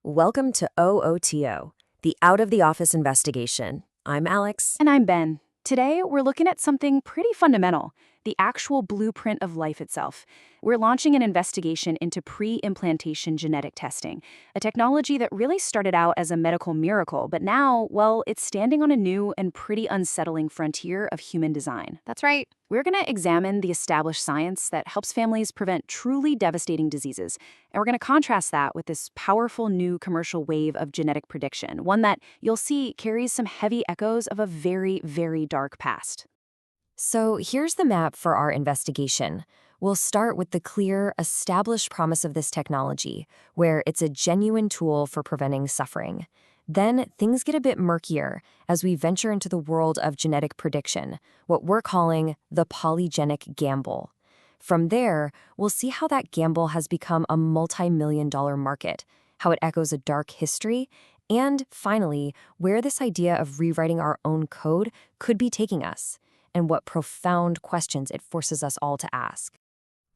Welcome to OOTO, the Out of the Office Investigation. I'm Alex. And I'm Ben. Today, we're looking at something pretty fundamental, the actual blueprint of life itself. We're launching an investigation into pre-implantation genetic testing, a technology that really started out as a medical miracle, but now, well, it's standing on a new and pretty unsettling frontier of human design. That's right. We're going to examine the established science that helps families prevent truly devastating diseases, and we're going to contrast that with this powerful new commercial wave of genetic prediction, one that you'll see carries some heavy echoes of a very, very dark past. So here's the map for our investigation. We'll start with the clear, established promise of this technology, where it's a genuine tool for preventing suffering. Then things get a bit murkier as we venture into the world of genetic prediction, what we're calling the polygenic gamble. From there, we'll see how that gamble has become a multi-million-dollar market, how it echoes a dark history, and finally, where this idea of rewriting our own code could be taking us, and what profound questions it forces us all to ask.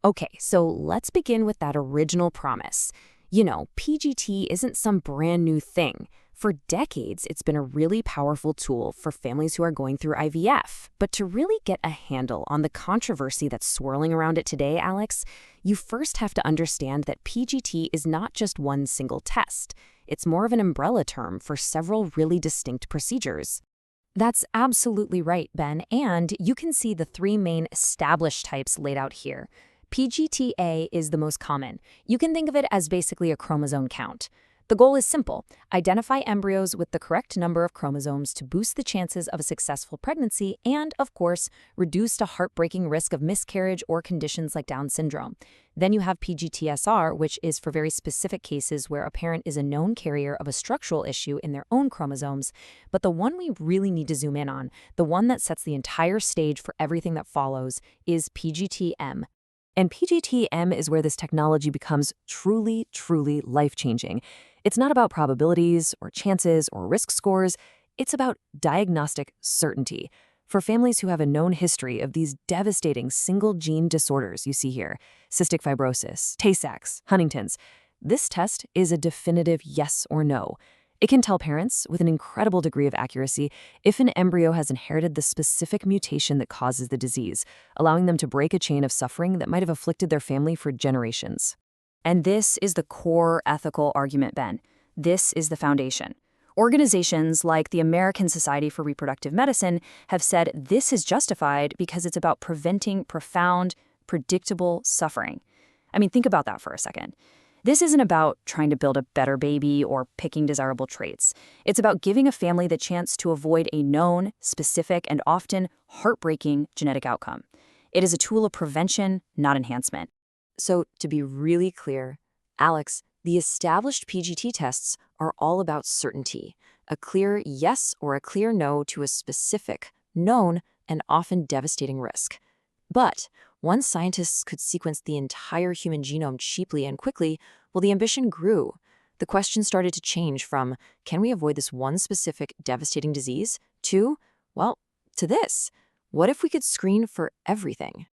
Okay, so let's begin with that original promise. PGT isn't some brand new thing. For decades, it's been a really powerful tool for families who are going through IVF. But to really get a handle on the controversy that's swirling around it today, Alex, you first have to understand that PGT is not just one single test. It's more of an umbrella term for several really distinct procedures. That's absolutely right, Ben, and you can see the three main established types laid out here. PGTA is the most common. You can think of it as basically a chromosome count. The goal is simple: identify embryos with the correct number of chromosomes to boost the chances of a successful pregnancy and, of course, reduce the heartbreaking risk of miscarriage or conditions like Down syndrome. Then you have PGTSR, which is for very specific cases where a parent is a known carrier of a structural issue in their own chromosomes. But the one we really need to zoom in on, the one that sets the entire stage for everything that follows, is PGTM. And PGTM is where this technology becomes truly, truly life-changing. It's not about probabilities or chances or risk scores. It's about diagnostic certainty. For families who have a known history of these devastating single-gene disorders you see here, cystic fibrosis, Tay-Sachs, Huntington's, this test is a definitive yes or no. It can tell parents, with an incredible degree of accuracy, if an embryo has inherited the specific mutation that causes the disease, allowing them to break a chain of suffering that might have afflicted their family for generations. And this is the core ethical argument, Ben. This is the foundation. Organizations like the American Society for Reproductive Medicine have said this is justified because it's about preventing profound, predictable suffering. I mean, think about that for a second. This isn't about trying to build a better baby or picking desirable traits. It's about giving a family the chance to avoid a known, specific, and often heartbreaking genetic outcome. It is a tool of prevention, not enhancement. So, to be really clear, Alex, the established PGT tests are all about certainty, a clear yes or a clear no to a specific, known, and often devastating risk. But once scientists could sequence the entire human genome cheaply and quickly, well, the ambition grew. The question started to change from, can we avoid this one specific devastating disease, to this. What if we could screen for everything?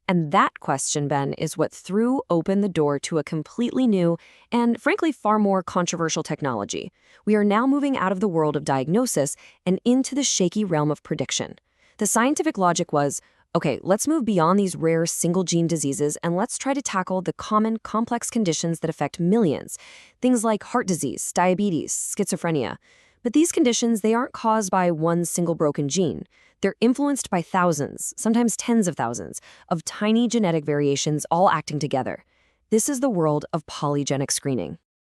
And that question, Ben, is what threw open the door to a completely new and, frankly, far more controversial technology. We are now moving out of the world of diagnosis and into the shaky realm of prediction. The scientific logic was, okay, let's move beyond these rare single-gene diseases and let's try to tackle the common, complex conditions that affect millions. Things like heart disease, diabetes, schizophrenia. But these conditions, they aren't caused by one single broken gene. They're influenced by thousands, sometimes tens of thousands, of tiny genetic variations all acting together. This is the world of polygenic screening.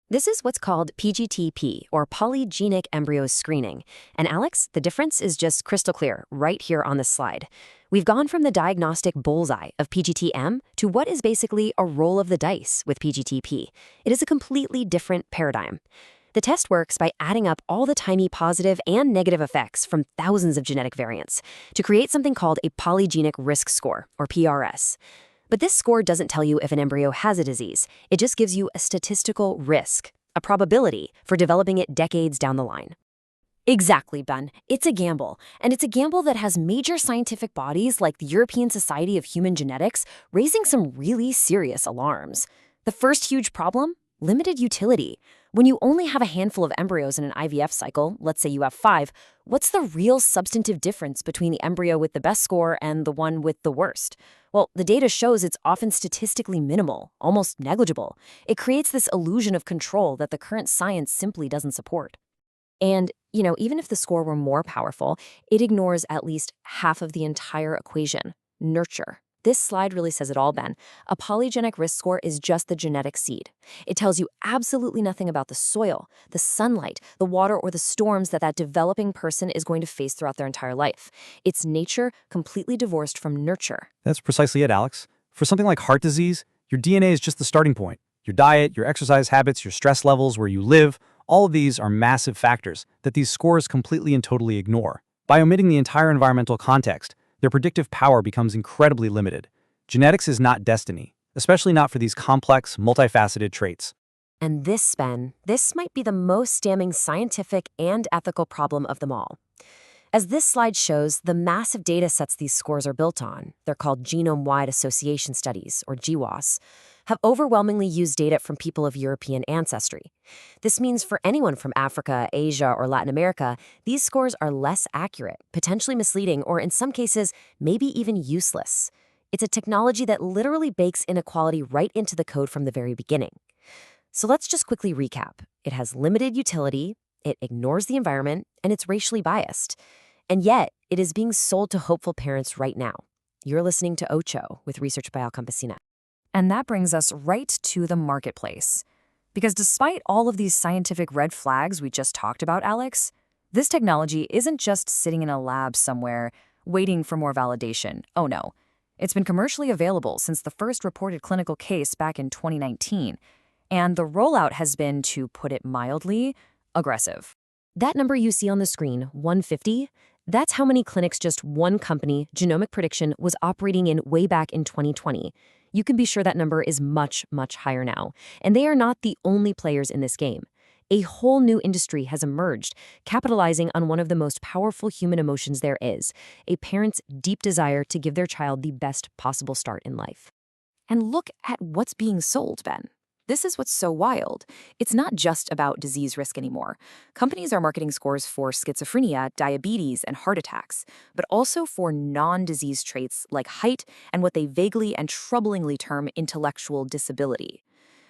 This is what's called PGTP, or polygenic embryo screening. And Alex, the difference is just crystal clear right here on this slide. We've gone from the diagnostic bullseye of PGTM to what is basically a roll of the dice with PGTP. It is a completely different paradigm. The test works by adding up all the tiny positive and negative effects from thousands of genetic variants to create something called a polygenic risk score, or PRS. But this score doesn't tell you if an embryo has a disease. It just gives you a statistical risk, a probability for developing it decades down the line. Exactly, Ben. It's a gamble. And it's a gamble that has major scientific bodies like the European Society of Human Genetics raising some really serious alarms. The first huge problem? Limited utility. When you only have a handful of embryos in an IVF cycle, let's say you have 5, what's the real substantive difference between the embryo with the best score and the one with the worst? Well, the data shows it's often statistically minimal, almost negligible. It creates this illusion of control that the current science simply doesn't support. And, even if the score were more powerful, it ignores at least half of the entire equation: nurture. This slide really says it all, Ben. A polygenic risk score is just the genetic seed. It tells you absolutely nothing about the soil, the sunlight, the water, or the storms that developing person is going to face throughout their entire life. It's nature completely divorced from nurture. That's precisely it, Alex. For something like heart disease, your DNA is just the starting point. Your diet, your exercise habits, your stress levels, where you live, all of these are massive factors that these scores completely and totally ignore. By omitting the entire environmental context, their predictive power becomes incredibly limited. Genetics is not destiny, especially not for these complex, multifaceted traits. And this might be the most damning scientific and ethical problem of them all. As this slide shows, the massive data sets these scores are built on, they're called genome-wide association studies, or GWAS, have overwhelmingly used data from people of European ancestry. This means for anyone from Africa, Asia, or Latin America, these scores are less accurate, potentially misleading, or in some cases, maybe even useless. It's a technology that literally bakes inequality right into the code from the very beginning. So let's just quickly recap. It has limited utility, it ignores the environment, and it's racially biased. And yet, it is being sold to hopeful parents right now. You're listening to Ocho with research by Al Campesina. And that brings us right to the marketplace. Because despite all of these scientific red flags we just talked about, Alex, this technology isn't just sitting in a lab somewhere waiting for more validation. Oh no. It's been commercially available since the first reported clinical case back in 2019. And the rollout has been, to put it mildly, aggressive. That number you see on the screen, 150, that's how many clinics just one company, Genomic Prediction, was operating in way back in 2020. You can be sure that number is much, much higher now. And they are not the only players in this game. A whole new industry has emerged, capitalizing on one of the most powerful human emotions there is, a parent's deep desire to give their child the best possible start in life. And look at what's being sold, Ben. This is what's so wild. It's not just about disease risk anymore. Companies are marketing scores for schizophrenia, diabetes, and heart attacks, but also for non-disease traits like height and what they vaguely and troublingly term intellectual disability.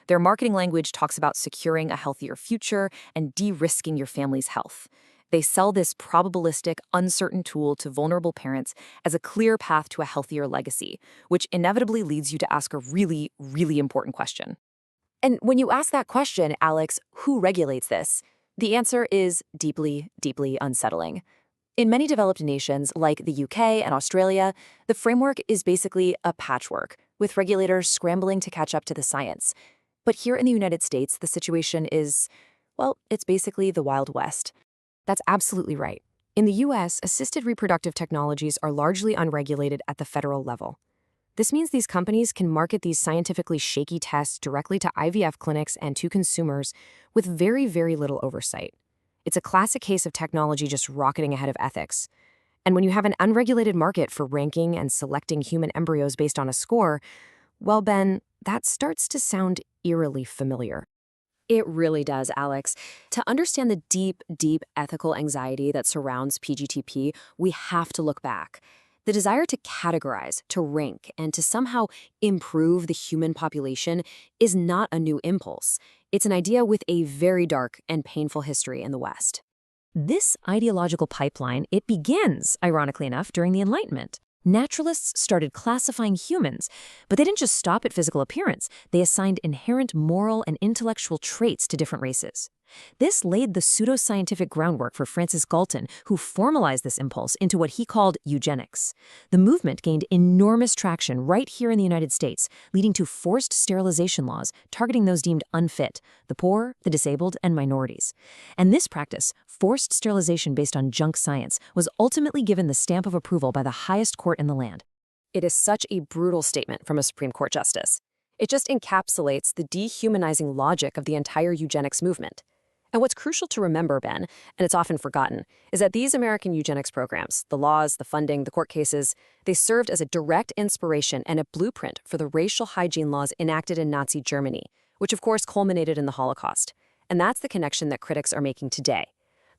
Their marketing language talks about securing a healthier future and de-risking your family's health. They sell this probabilistic, uncertain tool to vulnerable parents as a clear path to a healthier legacy, which inevitably leads you to ask a really, really important question. And when you ask that question, Alex, who regulates this? The answer is deeply, deeply unsettling. In many developed nations like the UK and Australia, the framework is basically a patchwork, with regulators scrambling to catch up to the science. But here in the United States, the situation is, well, it's basically the Wild West. That's absolutely right. In the US, assisted reproductive technologies are largely unregulated at the federal level. This means these companies can market these scientifically shaky tests directly to IVF clinics and to consumers with very, very little oversight. It's a classic case of technology just rocketing ahead of ethics. And when you have an unregulated market for ranking and selecting human embryos based on a score, well, Ben, that starts to sound eerily familiar. It really does, Alex. To understand the deep, deep ethical anxiety that surrounds PGTP, we have to look back. The desire to categorize, to rank, and to somehow improve the human population is not a new impulse. It's an idea with a very dark and painful history in the West. This ideological pipeline, it begins, ironically enough, during the Enlightenment. Naturalists started classifying humans, but they didn't just stop at physical appearance. They assigned inherent moral and intellectual traits to different races. This laid the pseudoscientific groundwork for Francis Galton, who formalized this impulse into what he called eugenics. The movement gained enormous traction right here in the United States, leading to forced sterilization laws targeting those deemed unfit, the poor, the disabled, and minorities. And this practice, forced sterilization based on junk science, was ultimately given the stamp of approval by the highest court in the land. It is such a brutal statement from a Supreme Court justice. It just encapsulates the dehumanizing logic of the entire eugenics movement. And what's crucial to remember, Ben, and it's often forgotten, is that these American eugenics programs, the laws, the funding, the court cases, they served as a direct inspiration and a blueprint for the racial hygiene laws enacted in Nazi Germany, which of course culminated in the Holocaust. And that's the connection that critics are making today.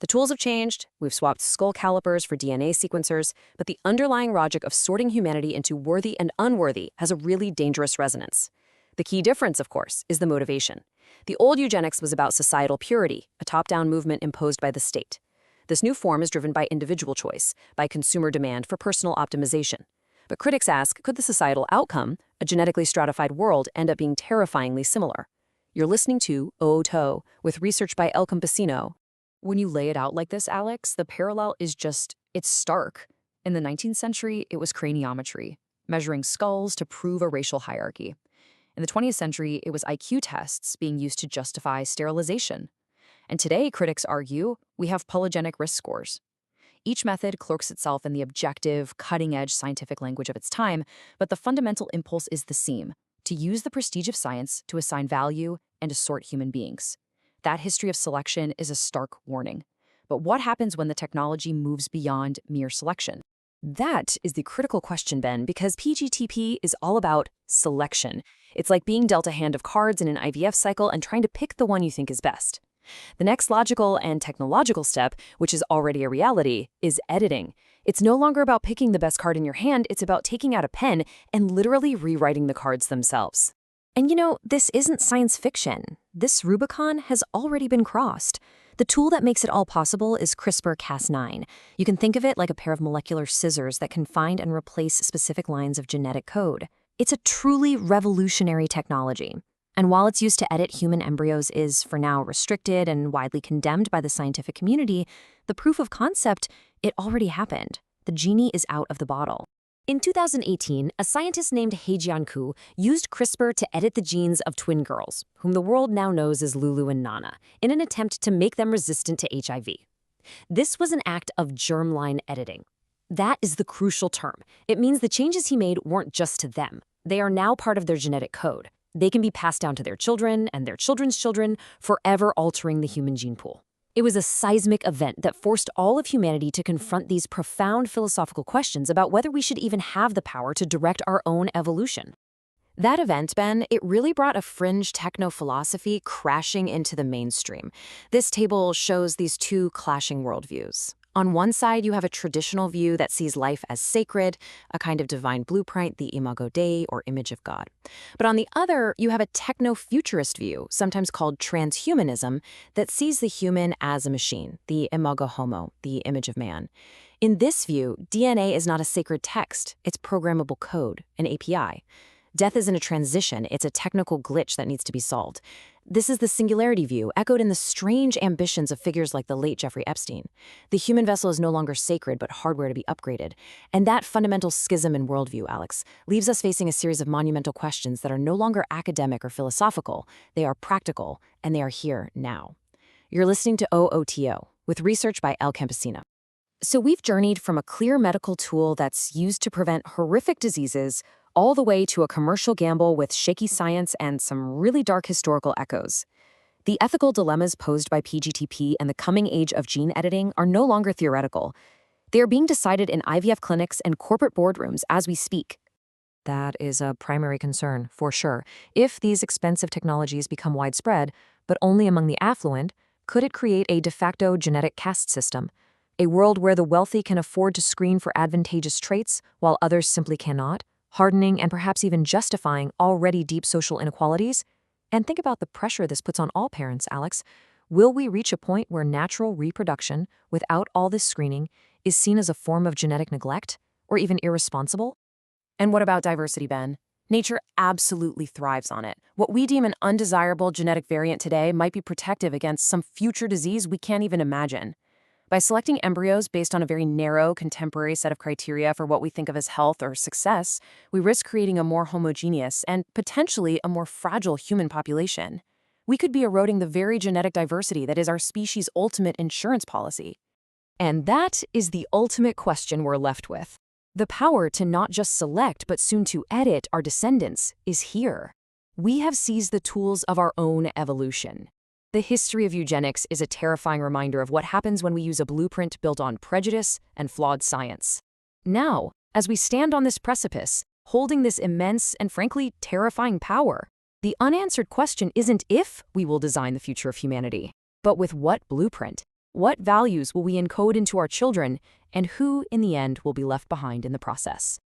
The tools have changed, we've swapped skull calipers for DNA sequencers, but the underlying logic of sorting humanity into worthy and unworthy has a really dangerous resonance. The key difference, of course, is the motivation. The old eugenics was about societal purity, a top-down movement imposed by the state. This new form is driven by individual choice, by consumer demand for personal optimization. But critics ask, could the societal outcome, a genetically stratified world, end up being terrifyingly similar? You're listening to O-To, with research by El Campesino. When you lay it out like this, Alex, the parallel is it's stark. In the 19th century, it was craniometry, measuring skulls to prove a racial hierarchy. In the 20th century, it was IQ tests being used to justify sterilization. And today, critics argue, we have polygenic risk scores. Each method cloaks itself in the objective, cutting-edge scientific language of its time, but the fundamental impulse is the same: to use the prestige of science to assign value and to sort human beings. That history of selection is a stark warning. But what happens when the technology moves beyond mere selection? That is the critical question, Ben, because PGTP is all about selection. It's like being dealt a hand of cards in an IVF cycle and trying to pick the one you think is best. The next logical and technological step, which is already a reality, is editing. It's no longer about picking the best card in your hand, it's about taking out a pen and literally rewriting the cards themselves. And this isn't science fiction. This Rubicon has already been crossed. The tool that makes it all possible is CRISPR-Cas9. You can think of it like a pair of molecular scissors that can find and replace specific lines of genetic code. It's a truly revolutionary technology. And while its use to edit human embryos is, for now, restricted and widely condemned by the scientific community, the proof of concept, it already happened. The genie is out of the bottle. In 2018, a scientist named He-Jian Ku used CRISPR to edit the genes of twin girls, whom the world now knows as Lulu and Nana, in an attempt to make them resistant to HIV. This was an act of germline editing. That is the crucial term. It means the changes he made weren't just to them. They are now part of their genetic code. They can be passed down to their children and their children's children, forever altering the human gene pool. It was a seismic event that forced all of humanity to confront these profound philosophical questions about whether we should even have the power to direct our own evolution. That event, Ben, it really brought a fringe techno-philosophy crashing into the mainstream. This table shows these two clashing worldviews. On one side, you have a traditional view that sees life as sacred, a kind of divine blueprint, the imago Dei, or image of God. But on the other, you have a techno-futurist view, sometimes called transhumanism, that sees the human as a machine, the imago Homo, the image of man. In this view, DNA is not a sacred text, it's programmable code, an API. Death isn't a transition, it's a technical glitch that needs to be solved. This is the singularity view, echoed in the strange ambitions of figures like the late Jeffrey Epstein. The human vessel is no longer sacred, but hardware to be upgraded. And that fundamental schism in worldview, Alex, leaves us facing a series of monumental questions that are no longer academic or philosophical. They are practical, and they are here now. You're listening to OOTO, with research by El Campesino. So we've journeyed from a clear medical tool that's used to prevent horrific diseases all the way to a commercial gamble with shaky science and some really dark historical echoes. The ethical dilemmas posed by PGTP and the coming age of gene editing are no longer theoretical. They are being decided in IVF clinics and corporate boardrooms as we speak. That is a primary concern, for sure. If these expensive technologies become widespread, but only among the affluent, could it create a de facto genetic caste system? A world where the wealthy can afford to screen for advantageous traits while others simply cannot? Hardening and perhaps even justifying already deep social inequalities? And think about the pressure this puts on all parents, Alex. Will we reach a point where natural reproduction, without all this screening, is seen as a form of genetic neglect, or even irresponsible? And what about diversity, Ben? Nature absolutely thrives on it. What we deem an undesirable genetic variant today might be protective against some future disease we can't even imagine. By selecting embryos based on a very narrow, contemporary set of criteria for what we think of as health or success, we risk creating a more homogeneous and potentially a more fragile human population. We could be eroding the very genetic diversity that is our species' ultimate insurance policy. And that is the ultimate question we're left with. The power to not just select but soon to edit our descendants is here. We have seized the tools of our own evolution. The history of eugenics is a terrifying reminder of what happens when we use a blueprint built on prejudice and flawed science. Now, as we stand on this precipice, holding this immense and frankly terrifying power, The unanswered question isn't if we will design the future of humanity, but with what blueprint? What values will we encode into our children, and who, in the end, will be left behind in the process?